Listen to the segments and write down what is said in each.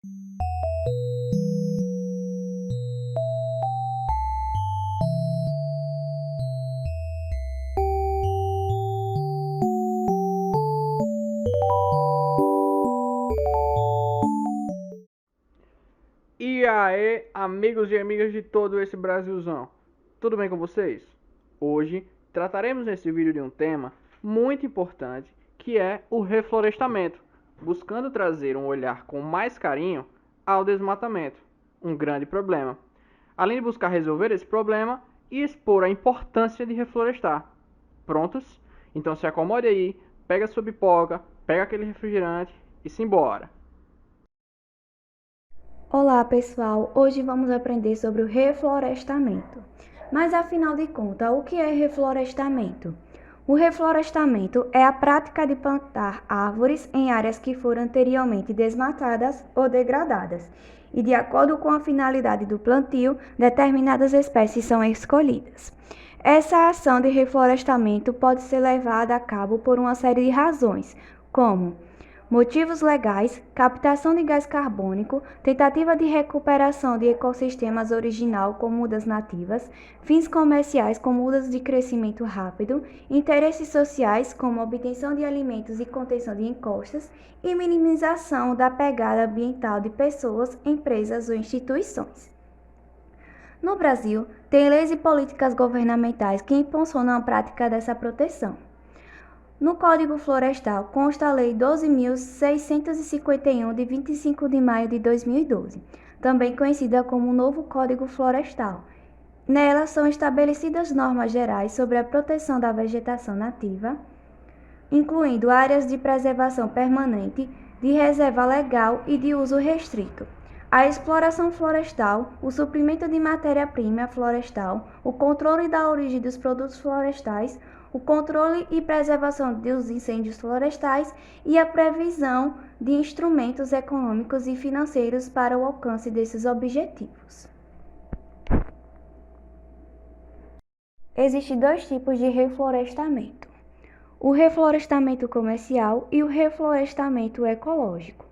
E aí, amigos e amigas de todo esse Brasilzão, tudo bem com vocês? Hoje trataremos nesse vídeo de um tema muito importante, que é o reflorestamento, buscando trazer um olhar com mais carinho ao desmatamento, um grande problema. Além de buscar resolver esse problema e expor a importância de reflorestar. Prontos? Então se acomode aí, pega sua pipoca, pega aquele refrigerante e simbora! Olá pessoal, hoje vamos aprender sobre o reflorestamento. Mas afinal de contas, o que é reflorestamento? O reflorestamento é a prática de plantar árvores em áreas que foram anteriormente desmatadas ou degradadas, e de acordo com a finalidade do plantio, determinadas espécies são escolhidas. Essa ação de reflorestamento pode ser levada a cabo por uma série de razões, como motivos legais, captação de gás carbônico, tentativa de recuperação de ecossistemas original com mudas nativas, fins comerciais com mudas de crescimento rápido, interesses sociais como obtenção de alimentos e contenção de encostas e minimização da pegada ambiental de pessoas, empresas ou instituições. No Brasil, tem leis e políticas governamentais que impulsionam a prática dessa proteção. No Código Florestal consta a Lei 12.651, de 25 de maio de 2012, também conhecida como Novo Código Florestal. Nela são estabelecidas normas gerais sobre a proteção da vegetação nativa, incluindo áreas de preservação permanente, de reserva legal e de uso restrito. A exploração florestal, o suprimento de matéria-prima florestal, o controle da origem dos produtos florestais, o controle e preservação dos incêndios florestais e a previsão de instrumentos econômicos e financeiros para o alcance desses objetivos. Existem dois tipos de reflorestamento: o reflorestamento comercial e o reflorestamento ecológico.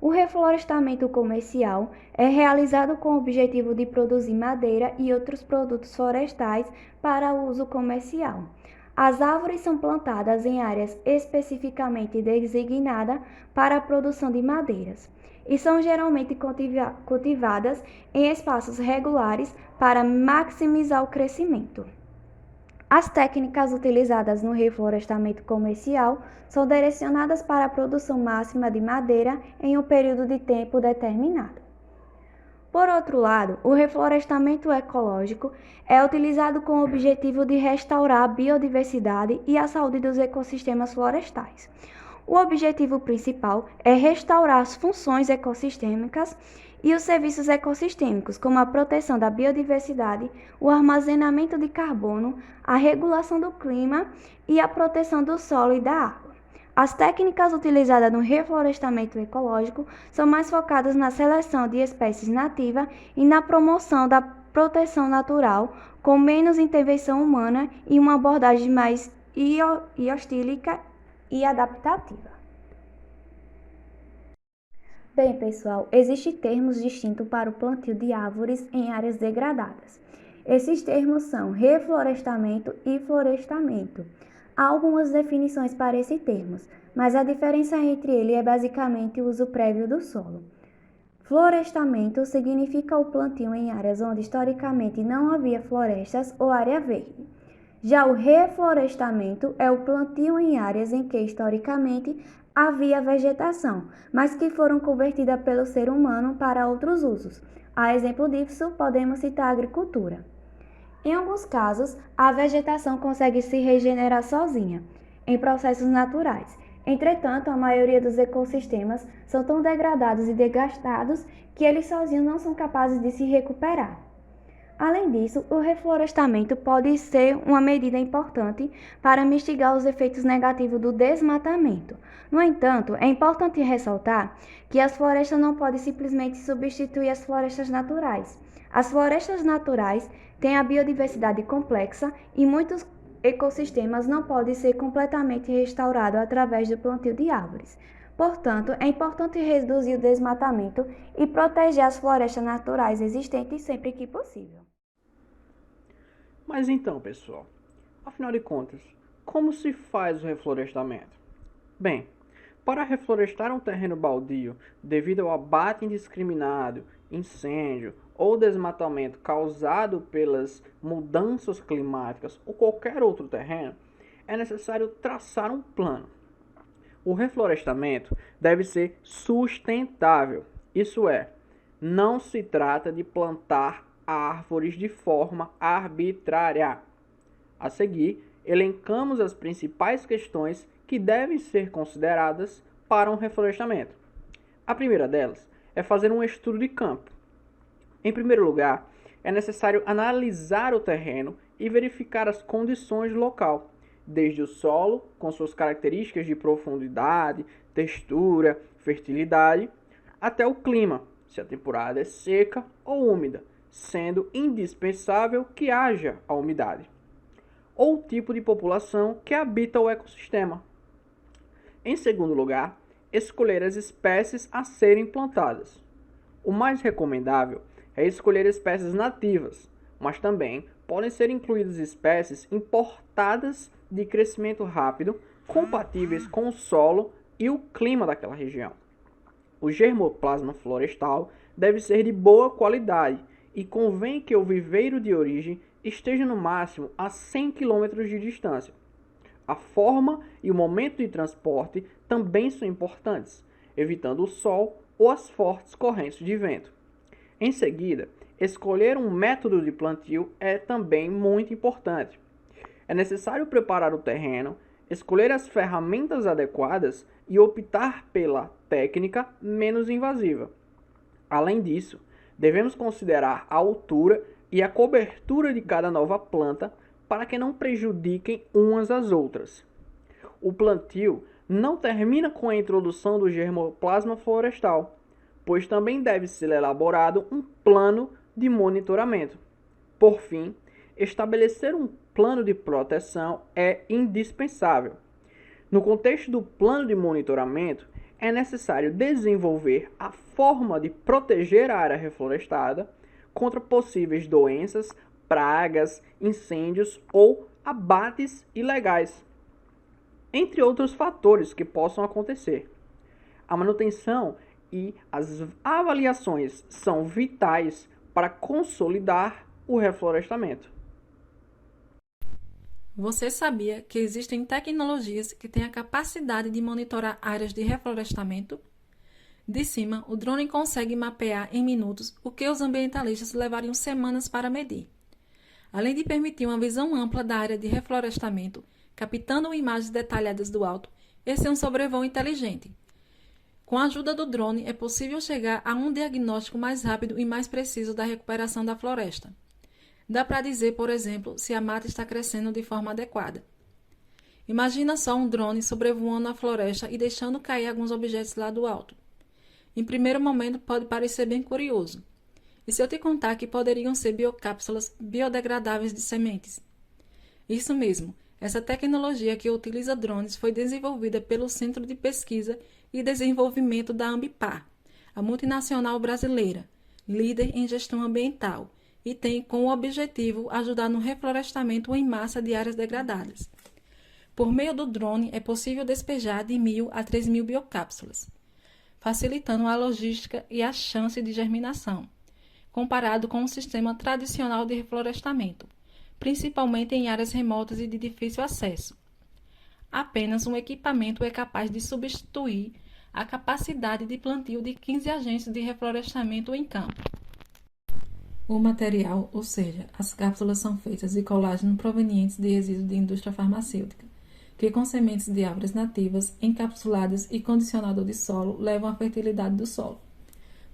O reflorestamento comercial é realizado com o objetivo de produzir madeira e outros produtos florestais para uso comercial. As árvores são plantadas em áreas especificamente designadas para a produção de madeiras e são geralmente cultivadas em espaços regulares para maximizar o crescimento. As técnicas utilizadas no reflorestamento comercial são direcionadas para a produção máxima de madeira em um período de tempo determinado. Por outro lado, o reflorestamento ecológico é utilizado com o objetivo de restaurar a biodiversidade e a saúde dos ecossistemas florestais. O objetivo principal é restaurar as funções ecossistêmicas e os serviços ecossistêmicos, como a proteção da biodiversidade, o armazenamento de carbono, a regulação do clima e a proteção do solo e da água. As técnicas utilizadas no reflorestamento ecológico são mais focadas na seleção de espécies nativas e na promoção da proteção natural, com menos intervenção humana e uma abordagem mais hostílica e adaptativa. Bem, pessoal, existem termos distintos para o plantio de árvores em áreas degradadas. Esses termos são reflorestamento e florestamento. Há algumas definições para esses termos, mas a diferença entre eles é basicamente o uso prévio do solo. Florestamento significa o plantio em áreas onde historicamente não havia florestas ou área verde. Já o reflorestamento é o plantio em áreas em que historicamente havia vegetação, mas que foram convertidas pelo ser humano para outros usos. A exemplo disso, podemos citar a agricultura. Em alguns casos, a vegetação consegue se regenerar sozinha, em processos naturais. Entretanto, a maioria dos ecossistemas são tão degradados e desgastados que eles sozinhos não são capazes de se recuperar. Além disso, o reflorestamento pode ser uma medida importante para mitigar os efeitos negativos do desmatamento. No entanto, é importante ressaltar que as florestas não podem simplesmente substituir as florestas naturais. As florestas naturais têm a biodiversidade complexa e muitos ecossistemas não podem ser completamente restaurados através do plantio de árvores. Portanto, é importante reduzir o desmatamento e proteger as florestas naturais existentes sempre que possível. Mas então, pessoal, afinal de contas, como se faz o reflorestamento? Bem, para reflorestar um terreno baldio devido ao abate indiscriminado, incêndio ou desmatamento causado pelas mudanças climáticas ou qualquer outro terreno, é necessário traçar um plano. O reflorestamento deve ser sustentável, isso é, não se trata de plantar árvores de forma arbitrária. A seguir, elencamos as principais questões que devem ser consideradas para um reflorestamento. A primeira delas é fazer um estudo de campo. Em primeiro lugar, é necessário analisar o terreno e verificar as condições do local, desde o solo, com suas características de profundidade, textura, fertilidade, até o clima, se a temporada é seca ou úmida, sendo indispensável que haja a umidade, ou o tipo de população que habita o ecossistema. Em segundo lugar, escolher as espécies a serem plantadas. O mais recomendável é escolher espécies nativas, mas também podem ser incluídas espécies importadas de crescimento rápido, compatíveis com o solo e o clima daquela região. O germoplasma florestal deve ser de boa qualidade e convém que o viveiro de origem esteja no máximo a 100 km de distância. A forma e o momento de transporte também são importantes, evitando o sol ou as fortes correntes de vento. Em seguida, escolher um método de plantio é também muito importante. É necessário preparar o terreno, escolher as ferramentas adequadas e optar pela técnica menos invasiva. Além disso, devemos considerar a altura e a cobertura de cada nova planta para que não prejudiquem umas às outras. O plantio não termina com a introdução do germoplasma florestal, pois também deve ser elaborado um plano de monitoramento. Por fim, estabelecer um plano de proteção é indispensável. No contexto do plano de monitoramento, é necessário desenvolver a forma de proteger a área reflorestada contra possíveis doenças, pragas, incêndios ou abates ilegais, entre outros fatores que possam acontecer. A manutenção e as avaliações são vitais para consolidar o reflorestamento. Você sabia que existem tecnologias que têm a capacidade de monitorar áreas de reflorestamento? De cima, o drone consegue mapear em minutos o que os ambientalistas levariam semanas para medir. Além de permitir uma visão ampla da área de reflorestamento, captando imagens detalhadas do alto, esse é um sobrevoo inteligente. Com a ajuda do drone, é possível chegar a um diagnóstico mais rápido e mais preciso da recuperação da floresta. Dá para dizer, por exemplo, se a mata está crescendo de forma adequada. Imagina só um drone sobrevoando a floresta e deixando cair alguns objetos lá do alto. Em primeiro momento pode parecer bem curioso. E se eu te contar que poderiam ser biocápsulas biodegradáveis de sementes? Isso mesmo, essa tecnologia que utiliza drones foi desenvolvida pelo Centro de Pesquisa e Desenvolvimento da Ambipar, a multinacional brasileira, líder em gestão ambiental, e tem como objetivo ajudar no reflorestamento em massa de áreas degradadas. Por meio do drone, é possível despejar de 1.000 a 3.000 biocápsulas, facilitando a logística e a chance de germinação, comparado com um sistema tradicional de reflorestamento, principalmente em áreas remotas e de difícil acesso. Apenas um equipamento é capaz de substituir a capacidade de plantio de 15 agentes de reflorestamento em campo. O material, ou seja, as cápsulas são feitas de colágeno provenientes de resíduos de indústria farmacêutica, que com sementes de árvores nativas, encapsuladas e condicionador de solo, levam à fertilidade do solo.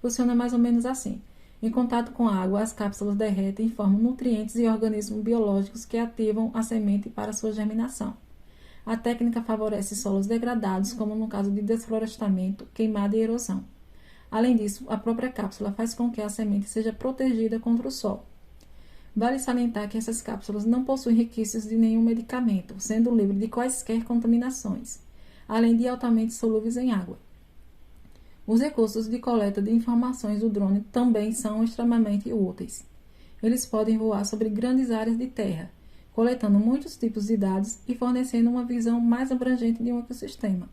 Funciona mais ou menos assim. Em contato com a água, as cápsulas derretem e formam nutrientes e organismos biológicos que ativam a semente para sua germinação. A técnica favorece solos degradados, como no caso de desflorestamento, queimada e erosão. Além disso, a própria cápsula faz com que a semente seja protegida contra o sol. Vale salientar que essas cápsulas não possuem requisitos de nenhum medicamento, sendo livre de quaisquer contaminações, além de altamente solúveis em água. Os recursos de coleta de informações do drone também são extremamente úteis. Eles podem voar sobre grandes áreas de terra, coletando muitos tipos de dados e fornecendo uma visão mais abrangente de um ecossistema.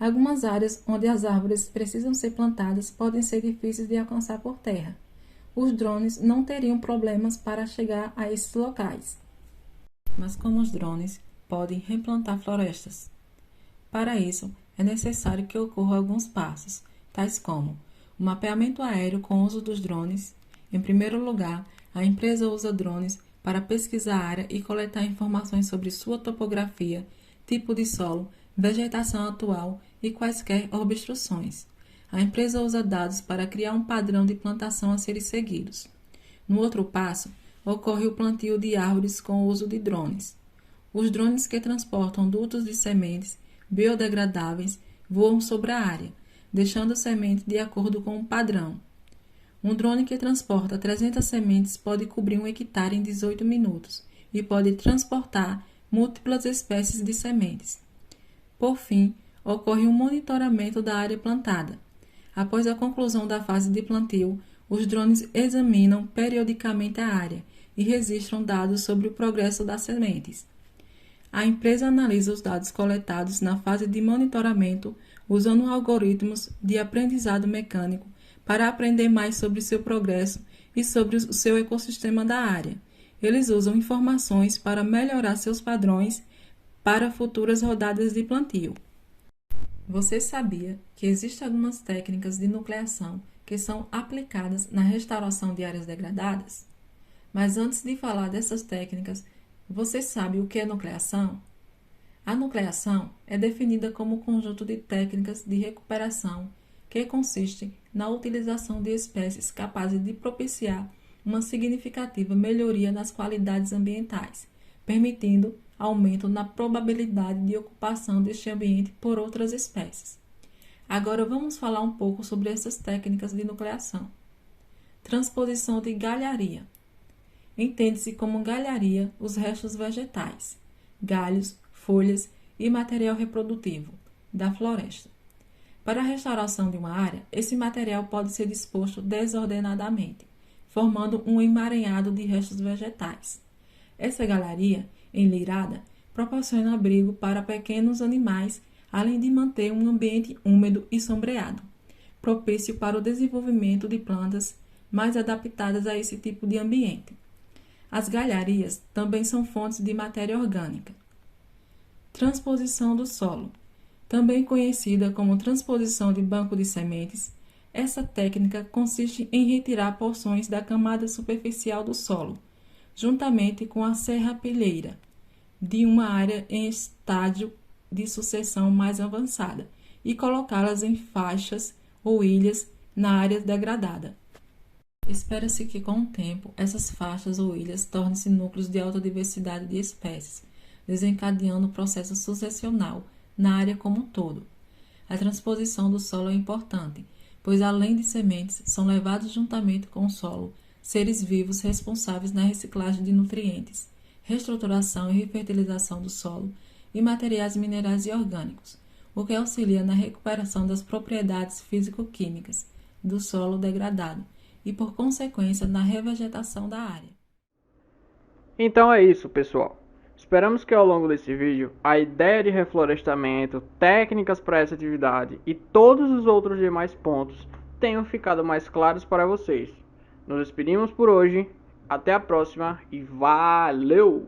Algumas áreas onde as árvores precisam ser plantadas podem ser difíceis de alcançar por terra. Os drones não teriam problemas para chegar a esses locais. Mas como os drones podem replantar florestas? Para isso, é necessário que ocorram alguns passos, tais como o mapeamento aéreo com o uso dos drones. Em primeiro lugar, a empresa usa drones para pesquisar a área e coletar informações sobre sua topografia, tipo de solo, vegetação atual e quaisquer obstruções. A empresa usa dados para criar um padrão de plantação a serem seguidos. No outro passo, ocorre o plantio de árvores com o uso de drones. Os drones que transportam dutos de sementes biodegradáveis voam sobre a área, deixando sementes de acordo com um padrão. Um drone que transporta 300 sementes pode cobrir 1 hectare em 18 minutos e pode transportar múltiplas espécies de sementes. Por fim, ocorre um monitoramento da área plantada. Após a conclusão da fase de plantio, os drones examinam periodicamente a área e registram dados sobre o progresso das sementes. A empresa analisa os dados coletados na fase de monitoramento usando algoritmos de aprendizado mecânico para aprender mais sobre seu progresso e sobre o seu ecossistema da área. Eles usam informações para melhorar seus padrões para futuras rodadas de plantio. Você sabia que existem algumas técnicas de nucleação que são aplicadas na restauração de áreas degradadas? Mas antes de falar dessas técnicas, você sabe o que é nucleação? A nucleação é definida como um conjunto de técnicas de recuperação que consiste na utilização de espécies capazes de propiciar uma significativa melhoria nas qualidades ambientais, permitindo aumento na probabilidade de ocupação deste ambiente por outras espécies. Agora vamos falar um pouco sobre essas técnicas de nucleação. Transposição de galharia. Entende-se como galharia os restos vegetais, galhos, folhas e material reprodutivo da floresta. Para a restauração de uma área, esse material pode ser disposto desordenadamente, formando um emaranhado de restos vegetais. Essa galharia, enleirada, proporciona abrigo para pequenos animais, além de manter um ambiente úmido e sombreado, propício para o desenvolvimento de plantas mais adaptadas a esse tipo de ambiente. As galharias também são fontes de matéria orgânica. Transposição do solo. Também conhecida como transposição de banco de sementes, essa técnica consiste em retirar porções da camada superficial do solo, juntamente com a serrapilheira, de uma área em estágio de sucessão mais avançada, e colocá-las em faixas ou ilhas na área degradada. Espera-se que, com o tempo, essas faixas ou ilhas tornem-se núcleos de alta diversidade de espécies, desencadeando o processo sucessional na área como um todo. A transposição do solo é importante, pois além de sementes, são levados juntamente com o solo seres vivos responsáveis na reciclagem de nutrientes, reestruturação e refertilização do solo e materiais minerais e orgânicos, o que auxilia na recuperação das propriedades físico-químicas do solo degradado e, por consequência, na revegetação da área. Então é isso, pessoal. Esperamos que ao longo desse vídeo a ideia de reflorestamento, técnicas para essa atividade e todos os outros demais pontos tenham ficado mais claros para vocês. Nos despedimos por hoje, até a próxima e valeu!